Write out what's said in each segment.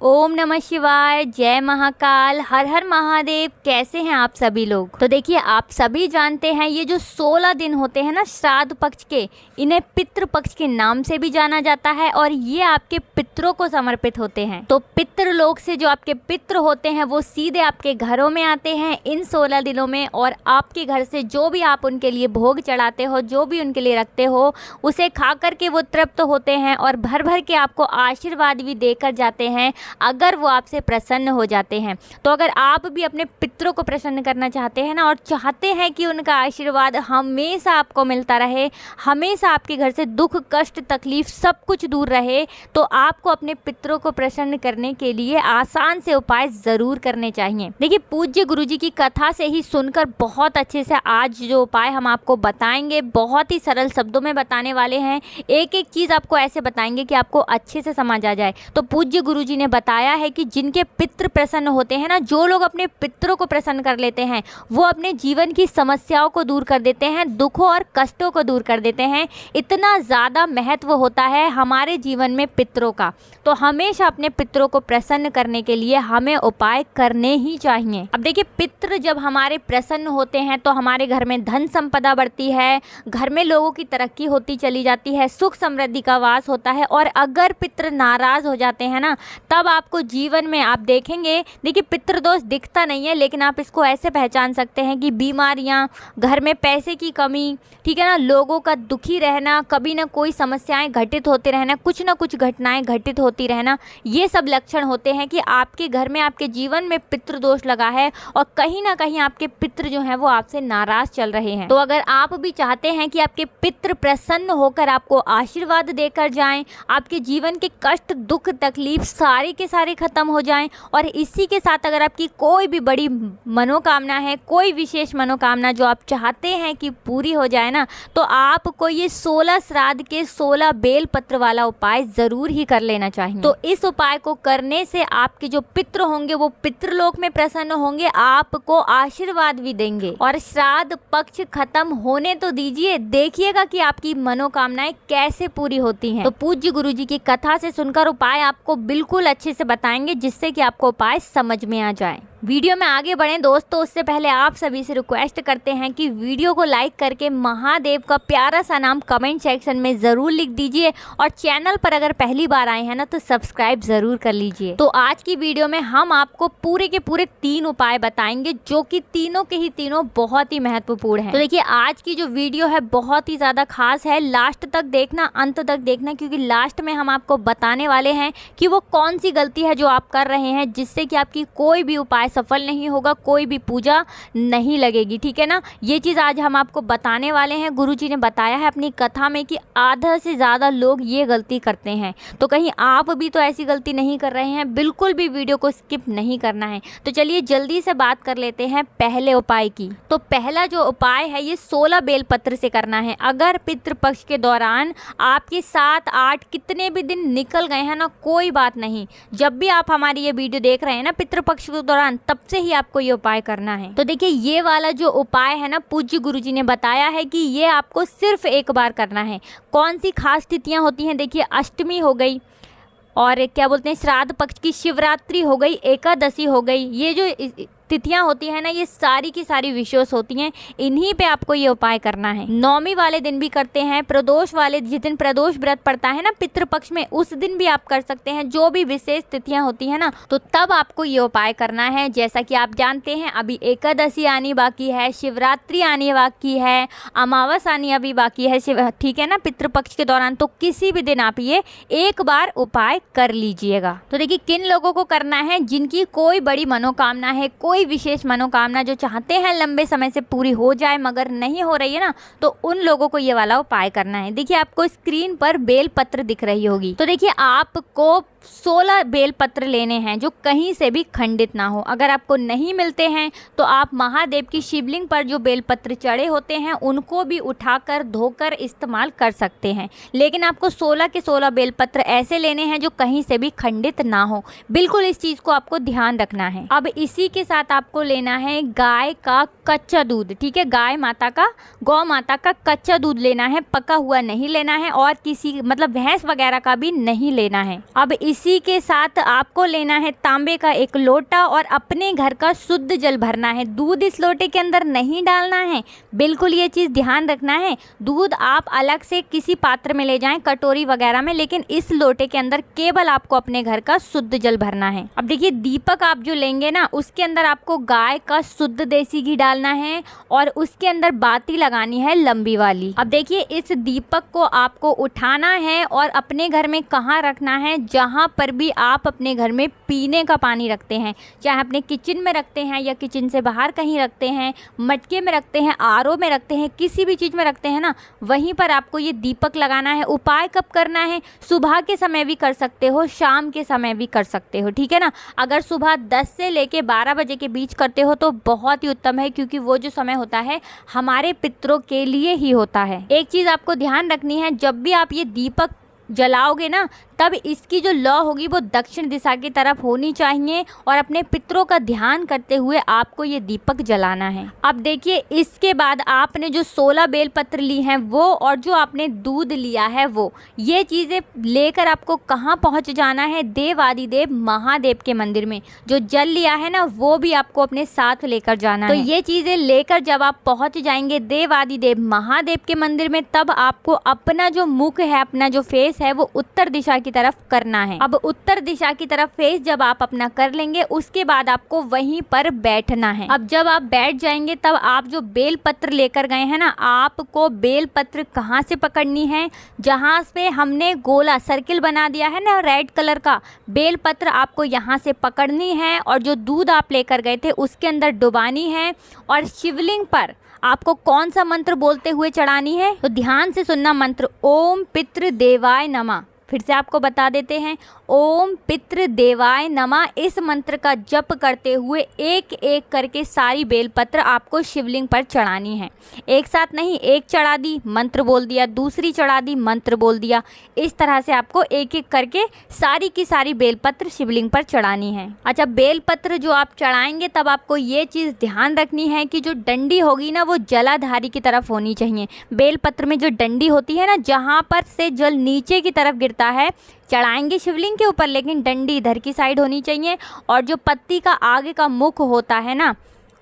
ओम नमः शिवाय, जय महाकाल, हर हर महादेव। कैसे हैं आप सभी लोग। तो देखिए, आप सभी जानते हैं ये जो 16 दिन होते हैं ना श्राद्ध पक्ष के, इन्हें पितृ पक्ष के नाम से भी जाना जाता है और ये आपके पितरों को समर्पित होते हैं। तो पितृलोक से जो आपके पितृ होते हैं वो सीधे आपके घरों में आते हैं इन 16 दिनों में, और आपके घर से जो भी आप उनके लिए भोग चढ़ाते हो, जो भी उनके लिए रखते हो, उसे खा करके वो तृप्त होते हैं और भर भर के आपको आशीर्वाद भी देकर जाते हैं अगर वो आपसे प्रसन्न हो जाते हैं। तो अगर आप भी अपने पितरों को प्रसन्न करना चाहते हैं ना, और चाहते हैं कि उनका आशीर्वाद हमेशा आपको मिलता रहे, हमेशा आपके घर से दुख कष्ट तकलीफ सब कुछ दूर रहे, तो आपको अपने पितरों को प्रसन्न करने के लिए आसान से उपाय ज़रूर करने चाहिए। देखिए, पूज्य गुरुजी की कथा से ही सुनकर बहुत अच्छे से आज जो उपाय हम आपको बताएंगे बहुत ही सरल शब्दों में बताने वाले हैं। एक एक चीज़ आपको ऐसे बताएंगे कि आपको अच्छे से समझ आ जाए। तो पूज्य गुरुजी ने बताया है कि जिनके पितृ प्रसन्न होते हैं ना, जो लोग अपने पितरों को प्रसन्न कर लेते हैं, वो अपने जीवन की समस्याओं को दूर कर देते हैं, दुखों और कष्टों को दूर कर देते हैं। इतना ज़्यादा महत्व होता है हमारे जीवन में पितरों का। तो हमेशा अपने पितरों को प्रसन्न करने के लिए हमें उपाय करने ही चाहिए। अब देखिए, पितृ जब हमारे प्रसन्न होते हैं तो हमारे घर में धन संपदा बढ़ती है, घर में लोगों की तरक्की होती चली जाती है, सुख समृद्धि का वास होता है। और अगर पितृ नाराज हो जाते हैं ना, तब आपको जीवन में आप देखेंगे, देखिए पितृदोष दिखता नहीं है, लेकिन आप इसको ऐसे पहचान सकते हैं कि बीमारियां, घर में पैसे की कमी, ठीक है ना, लोगों का दुखी रहना, कभी ना कोई समस्याएं घटित होते रहना, कुछ ना कुछ घटनाएं घटित होती रहना, ये सब लक्षण होते हैं कि आपके घर में, आपके जीवन में पितृदोष लगा है और कहीं ना कहीं आपके पितृ जो हैं वो आपसे नाराज चल रहे हैं। तो अगर आप भी चाहते हैं कि आपके पितृ प्रसन्न होकर आपको आशीर्वाद देकर जाएं, आपके जीवन के कष्ट दुख तकलीफ सारे के सारे खत्म हो जाएं, और इसी के साथ अगर आपकी कोई भी बड़ी मनोकामना है, कोई विशेष मनोकामना जो आप चाहते हैं कि पूरी हो जाए ना, तो आपको ये 16 श्राद्ध के 16 बेल पत्र वाला उपाय ज़रूर ही कर लेना चाहिए। तो इस उपाय को करने से आपके जो पितृ होंगे वो पितृलोक में प्रसन्न होंगे, आपको आशीर्वाद भी देंगे। और श्राद्ध पक्ष खत्म होने तो दीजिए, देखिएगा कि आपकी मनोकामनाएं कैसे पूरी होती हैं। तो पूज्य गुरुजी की कथा से सुनकर उपाय आपको बिल्कुल अच्छे से बताएंगे, जिससे कि आपको उपाय समझ में आ जाए। वीडियो में आगे बढ़ें दोस्तों, उससे पहले आप सभी से रिक्वेस्ट करते हैं कि वीडियो को लाइक करके महादेव का प्यारा सा नाम कमेंट सेक्शन में ज़रूर लिख दीजिए, और चैनल पर अगर पहली बार आए हैं ना तो सब्सक्राइब ज़रूर कर लीजिए। तो आज की वीडियो में हम आपको पूरे के पूरे 3 उपाय बताएंगे, जो कि तीनों के ही तीनों बहुत ही महत्वपूर्ण हैं। तो देखिए, आज की जो वीडियो है बहुत ही ज़्यादा खास है, लास्ट तक देखना, अंत तक देखना, क्योंकि लास्ट में हम आपको बताने वाले हैं कि वो कौन सी गलती है जो आप कर रहे हैं, जिससे कि आपकी कोई भी उपाय सफल नहीं होगा, कोई भी पूजा नहीं लगेगी, ठीक है ना। ये चीज़ आज हम आपको बताने वाले हैं। गुरुजी ने बताया है अपनी कथा में कि आधा से ज़्यादा लोग ये गलती करते हैं, तो कहीं आप भी तो ऐसी गलती नहीं कर रहे हैं। बिल्कुल भी वीडियो को स्किप नहीं करना है। तो चलिए जल्दी से बात कर लेते हैं पहले उपाय की। तो पहला जो उपाय है ये 16 बेलपत्र से करना है। अगर पितृपक्ष के दौरान आपके 7 8 कितने भी दिन निकल गए हैं ना, कोई बात नहीं, जब भी आप हमारी ये वीडियो देख रहे हैं ना पितृपक्ष के दौरान, तब से ही आपको ये उपाय करना है। तो देखिए, ये वाला जो उपाय है ना, पूज्य गुरुजी ने बताया है कि ये आपको सिर्फ एक बार करना है। कौन सी खास तिथियां होती हैं, देखिए अष्टमी हो गई, और क्या बोलते हैं श्राद्ध पक्ष की शिवरात्रि हो गई, एकादशी हो गई, ये जो तिथियां होती है ना, ये सारी की सारी विशेष होती हैं, इन्हीं पे आपको ये उपाय करना है। नौमी वाले दिन भी करते हैं, प्रदोष वाले, जिस दिन प्रदोष व्रत पड़ता है ना पितृपक्ष में, उस दिन भी आप कर सकते हैं। जो भी विशेष तिथियां होती है ना, तो तब आपको ये उपाय करना है। जैसा कि आप जानते हैं, अभी एकादशी आनी बाकी है, शिवरात्रि आनी बाकी है, अमावस आनी अभी बाकी है, ठीक है ना, पितृपक्ष के दौरान। तो किसी भी दिन आप ये एक बार उपाय कर लीजिएगा। तो देखिए, किन लोगों को करना है, जिनकी कोई बड़ी मनोकामना है, कोई विशेष मनोकामना जो चाहते हैं लंबे समय से पूरी हो जाए मगर नहीं हो रही है ना, तो उन लोगों को ये वाला उपाय करना है। देखिए, आपको स्क्रीन पर बेल पत्र दिख रही होगी। तो देखिए, आपको 16 बेल पत्र लेने हैं जो कहीं से भी खंडित ना हो। अगर आपको नहीं मिलते हैं तो आप महादेव की शिवलिंग पर जो बेल पत्र चढ़े होते हैं उनको भी उठाकर धोकर इस्तेमाल कर सकते हैं, लेकिन आपको 16 के 16 बेल पत्र ऐसे लेने हैं जो कहीं से भी खंडित ना हो। बिल्कुल इस चीज़ को आपको ध्यान रखना है। अब इसी के साथ आपको लेना है गाय का कच्चा दूध, ठीक है, गाय माता का, गौ माता का कच्चा दूध लेना है, पका हुआ नहीं लेना है, और किसी मतलब भैंस वगैरह का भी नहीं लेना है। अब इसी के साथ आपको लेना है तांबे का एक लोटा और अपने घर का शुद्ध जल भरना है। दूध इस लोटे के अंदर नहीं डालना है, बिल्कुल ये चीज़ ध्यान रखना है। दूध आप अलग से किसी पात्र में ले जाएं, कटोरी वगैरह में, लेकिन इस लोटे के अंदर केवल आपको अपने घर का शुद्ध जल भरना है। अब देखिए दीपक आप जो लेंगे ना, उसके अंदर आपको गाय का शुद्ध देसी घी डालना है और उसके अंदर बाती लगानी है लंबी वाली। अब देखिए इस दीपक को आपको उठाना है और अपने घर में कहाँ रखना है, जहाँ पर भी आप अपने घर में पीने का पानी रखते हैं, चाहे अपने किचन में रखते हैं या किचन से बाहर कहीं रखते हैं, मटके में रखते हैं, आरओ में रखते हैं, किसी भी चीज़ में रखते हैं ना, वहीं पर आपको ये दीपक लगाना है। उपाय कब करना है? सुबह के समय भी कर सकते हो, शाम के समय भी कर सकते हो, ठीक है ना। अगर सुबह 10 से लेके 12 बजे के बीच करते हो तो बहुत ही उत्तम है, क्योंकि वो जो समय होता है हमारे पितरों के लिए ही होता है। एक चीज़ आपको ध्यान रखनी है, जब भी आप ये दीपक जलाओगे ना, तब इसकी जो लौ होगी वो दक्षिण दिशा की तरफ होनी चाहिए और अपने पितरों का ध्यान करते हुए आपको ये दीपक जलाना है। अब देखिए इसके बाद आपने जो 16 बेलपत्र ली हैं वो, और जो आपने दूध लिया है वो, ये चीज़ें लेकर आपको कहाँ पहुँच जाना है? देवादिदेव महादेव के मंदिर में। जो जल लिया है ना वो भी आपको अपने साथ लेकर जाना है। तो ये चीज़ें लेकर जब आप पहुँच जाएंगे देवादिदेव महादेव के मंदिर में, तब आपको अपना जो मुख है, अपना जो फेस है वो उत्तर दिशा की तरफ करना है। अब उत्तर दिशा की तरफ फेस जब आप अपना कर लेंगे, उसके बाद आपको वहीं पर बैठना है। अब जब आप बैठ जाएंगे तब आप जो बेल पत्र लेकर गए हैं ना, आपको बेल पत्र कहाँ से पकड़नी है? जहाँ पे हमने गोला सर्किल बना दिया है ना रेड कलर का, बेल पत्र आपको यहाँ से पकड़नी है और जो दूध आप लेकर गए थे उसके अंदर डुबानी है और शिवलिंग पर आपको कौन सा मंत्र बोलते हुए चढ़ानी है? तो ध्यान से सुनना मंत्र, ओम पितृ देवाय नमः। फिर से आपको बता देते हैं, ओम पितृ देवाय नमः। इस मंत्र का जप करते हुए एक एक करके सारी बेलपत्र आपको शिवलिंग पर चढ़ानी है। एक साथ नहीं, एक चढ़ा दी मंत्र बोल दिया, दूसरी चढ़ा दी मंत्र बोल दिया, इस तरह से आपको एक एक करके सारी की सारी बेलपत्र शिवलिंग पर चढ़ानी है। अच्छा, बेलपत्र जो आप चढ़ाएंगे तब आपको ये चीज़ ध्यान रखनी है कि जो डंडी होगी ना वो जलाधारी की तरफ होनी चाहिए। बेलपत्र में जो डंडी होती है ना, जहाँ पर से जल नीचे की तरफ गिरता है, चढ़ाएंगे शिवलिंग के ऊपर, लेकिन डंडी इधर की साइड होनी चाहिए और जो पत्ती का आगे का मुख होता है ना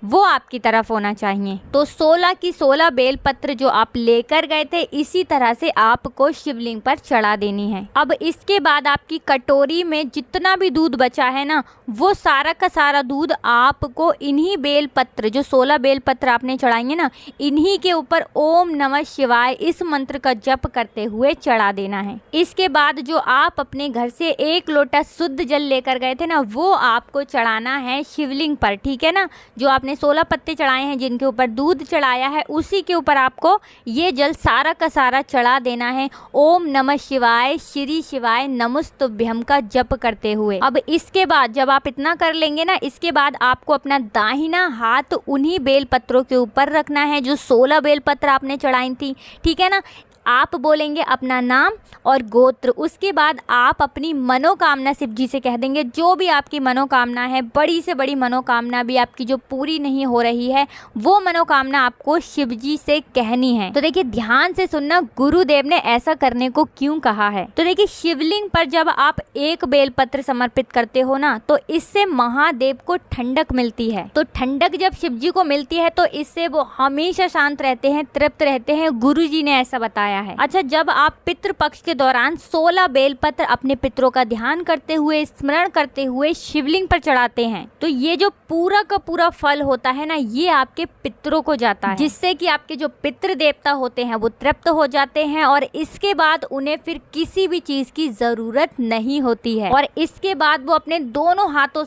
वो आपकी तरफ होना चाहिए। तो 16 की 16 बेलपत्र जो आप लेकर गए थे, इसी तरह से आपको शिवलिंग पर चढ़ा देनी है। अब इसके बाद आपकी कटोरी में जितना भी दूध बचा है ना, वो सारा का सारा दूध आपको इन्हीं बेलपत्र, जो 16 बेलपत्र आपने चढ़ाएंगे ना, इन्हीं के ऊपर ओम नमः शिवाय इस मंत्र का जप करते हुए चढ़ा देना है। इसके बाद जो आप अपने घर से 1 लोटा शुद्ध जल लेकर गए थे ना, वो आपको चढ़ाना है शिवलिंग पर, ठीक है ना। जो आपने 16 पत्ते चढ़ाए हैं, जिनके ऊपर दूध चढ़ाया है, उसी के ऊपर आपको ये जल सारा का सारा चढ़ा देना है। ओम नमः शिवाय, श्री शिवाय नमस्तुभ्यम का जप करते हुए। अब इसके बाद जब आप इतना कर लेंगे ना, इसके बाद आपको अपना दाहिना हाथ उन्हीं बेलपत्रों के ऊपर रखना है जो 16 बेलपत्र आपने चढ़ाई थी, ठीक है ना। आप बोलेंगे अपना नाम और गोत्र, उसके बाद आप अपनी मनोकामना शिव जी से कह देंगे। जो भी आपकी मनोकामना है, बड़ी से बड़ी मनोकामना भी आपकी जो पूरी नहीं हो रही है, वो मनोकामना आपको शिव जी से कहनी है। तो देखिए ध्यान से सुनना, गुरुदेव ने ऐसा करने को क्यों कहा है। तो देखिए शिवलिंग पर जब आप 1 बेलपत्र समर्पित करते हो ना, तो इससे महादेव को ठंडक मिलती है। तो ठंडक जब शिव जी को मिलती है तो इससे वो हमेशा शांत रहते हैं, तृप्त रहते हैं। गुरु जी ने ऐसा बताया है। अच्छा, जब आप पितृ पक्ष के दौरान 16 बेलपत्र अपने पितरों का ध्यान करते हुए, स्मरण करते हुए शिवलिंग पर चढ़ाते हैं, तो ये जो पूरा का पूरा फल होता है ना, ये आपके पितरों को जाता है, जिससे कि आपके जो पितृ देवता होते हैं वो तृप्त हो जाते हैं और इसके बाद उन्हें फिर किसी भी चीज की जरूरत नहीं होती है। और इसके बाद वो अपने दोनों हाथों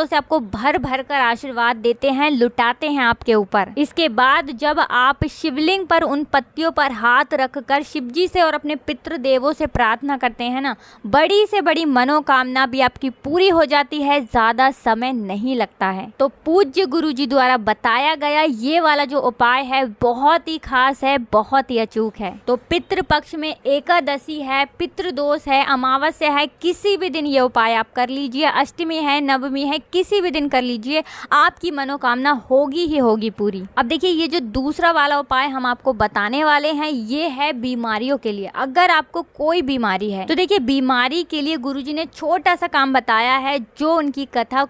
से आपको भर भर कर आशीर्वाद देते हैं, लुटाते हैं आपके ऊपर। इसके बाद जब आप शिवलिंग पर उन पत्तियों पर हाथ रखकर शिवजी से और अपने पितृ देवों से प्रार्थना करते हैं ना, बड़ी से बड़ी मनोकामना भी आपकी पूरी हो जाती है, ज्यादा समय नहीं लगता है। तो पूज्य गुरु जी द्वारा बताया गया ये वाला जो उपाय है बहुत ही खास है, बहुत ही अचूक है। तो पितृ पक्ष में एकादशी है, पितृ दोष है, अमावस्या है, किसी भी दिन ये उपाय आप कर लीजिए। अष्टमी है, नवमी है, किसी भी दिन कर लीजिए, आपकी मनोकामना होगी ही होगी पूरी। अब देखिए ये जो दूसरा वाला उपाय हम आपको बताने वाले हैं, ये है बीमारियों के लिए। अगर आपको कोई बीमारी है तो देखिए बीमारी के लिए गुरुजी ने छोटा सा काम बताया है, जो उनकी कथा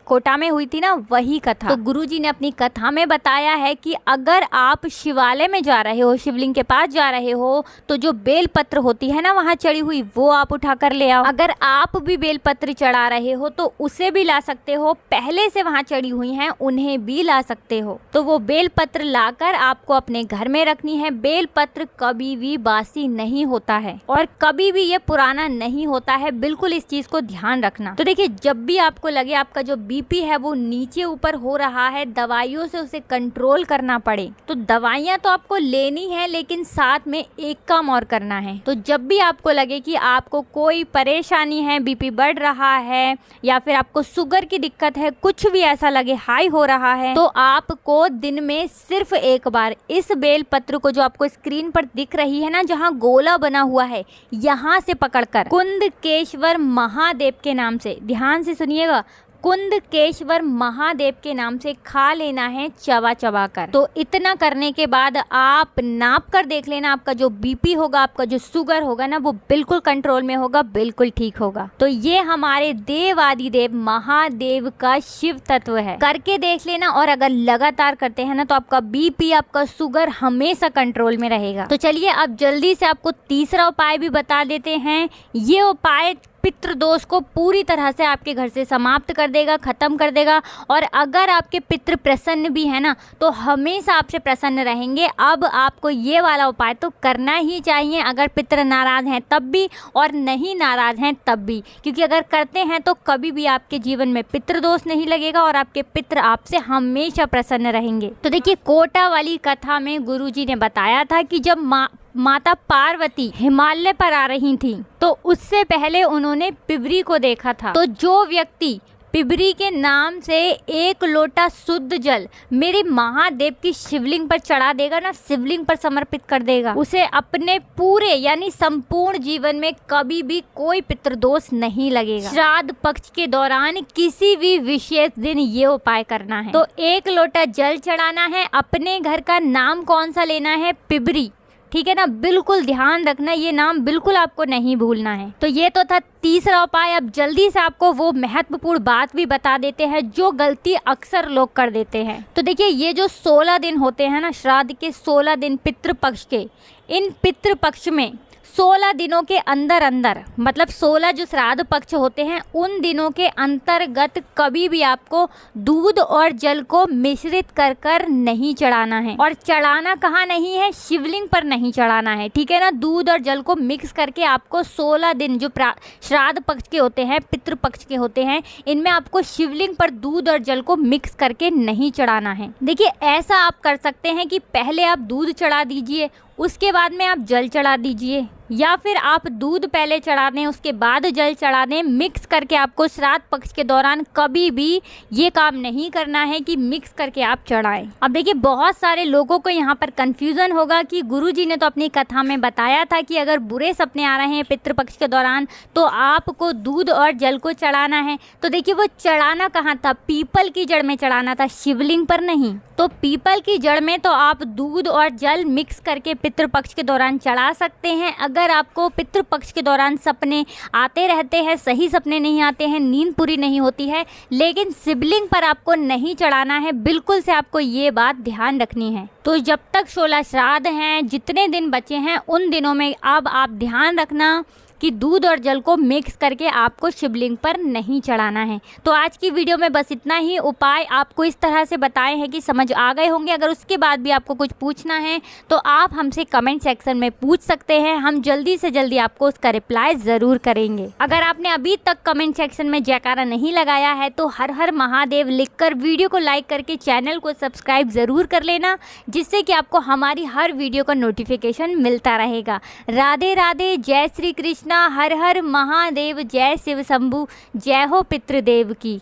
कोटा में हुई थी ना, वही कथा। तो गुरुजी ने अपनी कथा में बताया है कि अगर आप शिवालय में जा रहे हो, शिवलिंग के पास जा रहे हो, तो जो बेल पत्र होती है ना वहाँ चढ़ी हुई, वो आप उठा कर ले आओ। अगर आप भी बेल पत्र चढ़ा रहे हो तो उसे भी ला सकते हो, पहले से वहाँ चढ़ी हुई हैं उन्हें भी ला सकते हो। तो वो बेल पत्र लाकर आपको अपने घर में रखनी है। बेल पत्र कभी भी बासी नहीं होता है और कभी भी ये पुराना नहीं होता है, बिल्कुल इस चीज को ध्यान रखना। तो देखिए जब भी आपको लगे आपका जो बीपी है वो नीचे ऊपर हो रहा है, दवाइयों से उसे कंट्रोल करना पड़े, तो दवाइयां तो आपको लेनी है, लेकिन साथ में एक काम और करना है। तो जब भी आपको लगे कि आपको कोई परेशानी है, बीपी बढ़ रहा है या फिर आपको शुगर की दिक्कत है, कुछ भी ऐसा लगे हाई हो रहा है, तो आपको दिन में सिर्फ एक बार इस बेल पत्र को, जो आपको स्क्रीन पर दिख रही है ना, जहाँ गोला बना हुआ है, यहाँ से पकड़कर कुंदकेश्वर महादेव के नाम से, ध्यान से सुनिएगा, कुंदकेश्वर महादेव के नाम से खा लेना है चबा चबा कर। तो इतना करने के बाद आप नाप कर देख लेना, आपका जो बीपी होगा, आपका जो शुगर होगा ना, वो बिल्कुल कंट्रोल में होगा, बिल्कुल ठीक होगा। तो ये हमारे देवादिदेव महादेव का शिव तत्व है, करके देख लेना। और अगर लगातार करते हैं ना तो आपका बीपी, आपका शुगर हमेशा कंट्रोल में रहेगा। तो चलिए अब जल्दी से आपको तीसरा उपाय भी बता देते हैं। ये उपाय पितृदोष को पूरी तरह से आपके घर से समाप्त कर देगा, खत्म कर देगा। और अगर आपके पितृ प्रसन्न भी है ना, तो हमेशा आपसे प्रसन्न रहेंगे। अब आपको ये वाला उपाय तो करना ही चाहिए, अगर पितृ नाराज हैं तब भी और नहीं नाराज हैं तब भी, क्योंकि अगर करते हैं तो कभी भी आपके जीवन में पितृदोष नहीं लगेगा और आपके पितृ आपसे हमेशा प्रसन्न रहेंगे। तो देखिए कोटा वाली कथा में गुरुजी ने बताया था कि जब माता पार्वती हिमालय पर आ रही थी तो उससे पहले उन्होंने पिबरी को देखा था। तो जो व्यक्ति पिबरी के नाम से 1 लोटा शुद्ध जल मेरे महादेव की शिवलिंग पर चढ़ा देगा ना, शिवलिंग पर समर्पित कर देगा, उसे अपने पूरे यानी संपूर्ण जीवन में कभी भी कोई पितृदोष नहीं लगेगा। श्राद्ध पक्ष के दौरान किसी भी विशेष दिन ये उपाय करना है। तो 1 लोटा जल चढ़ाना है, अपने घर का नाम कौन सा लेना है, पिबरी, ठीक है ना, बिल्कुल ध्यान रखना, ये नाम बिल्कुल आपको नहीं भूलना है। तो ये तो था तीसरा उपाय। अब जल्दी से आपको वो महत्वपूर्ण बात भी बता देते हैं जो गलती अक्सर लोग कर देते हैं। तो देखिए ये जो 16 दिन होते हैं ना, श्राद्ध के 16 दिन पितृपक्ष के, इन पितृपक्ष में 16 दिनों के अंदर मतलब 16 जो श्राद्ध पक्ष होते हैं उन दिनों के अंतर्गत कभी भी आपको दूध और जल को मिश्रित कर नहीं चढ़ाना है। और चढ़ाना कहाँ नहीं है, शिवलिंग पर नहीं चढ़ाना है, ठीक है ना। दूध और जल को मिक्स करके आपको 16 दिन जो श्राद्ध पक्ष के होते हैं, पितृपक्ष के होते हैं, इनमें आपको शिवलिंग पर दूध और जल को मिक्स करके नहीं चढ़ाना है। देखिए ऐसा आप कर सकते हैं कि पहले आप दूध चढ़ा दीजिए, उसके बाद में आप जल चढ़ा दीजिए, या फिर आप दूध पहले चढ़ा दें उसके बाद जल चढ़ा दें। मिक्स करके आपको श्राद्ध पक्ष के दौरान कभी भी ये काम नहीं करना है कि मिक्स करके आप चढ़ाएं। अब देखिए बहुत सारे लोगों को यहाँ पर कंफ्यूजन होगा कि गुरुजी ने तो अपनी कथा में बताया था कि अगर बुरे सपने आ रहे हैं पितृपक्ष के दौरान तो आपको दूध और जल को चढ़ाना है। तो देखिए वो चढ़ाना कहाँ था, पीपल की जड़ में चढ़ाना था, शिवलिंग पर नहीं। तो पीपल की जड़ में तो आप दूध और जल मिक्स करके पितृपक्ष के दौरान चढ़ा सकते हैं। अगर आपको पितृपक्ष के दौरान सपने आते रहते हैं, सही सपने नहीं आते हैं, नींद पूरी नहीं होती है, लेकिन शिवलिंग पर आपको नहीं चढ़ाना है, बिल्कुल से आपको ये बात ध्यान रखनी है। तो जब तक 16 श्राद्ध हैं, जितने दिन बचे हैं उन दिनों में अब आप ध्यान रखना कि दूध और जल को मिक्स करके आपको शिवलिंग पर नहीं चढ़ाना है। तो आज की वीडियो में बस इतना ही उपाय आपको इस तरह से बताए हैं कि समझ आ गए होंगे। अगर उसके बाद भी आपको कुछ पूछना है तो आप हमसे कमेंट सेक्शन में पूछ सकते हैं, हम जल्दी से जल्दी आपको उसका रिप्लाई ज़रूर करेंगे। अगर आपने अभी तक कमेंट सेक्शन में जयकारा नहीं लगाया है तो हर हर महादेव लिखकर वीडियो को लाइक करके चैनल को सब्सक्राइब ज़रूर कर लेना, जिससे कि आपको हमारी हर वीडियो का नोटिफिकेशन मिलता रहेगा। राधे राधे, जय श्री कृष्ण, हर हर महादेव, जय शिव शंभू, जय हो पितृदेव की।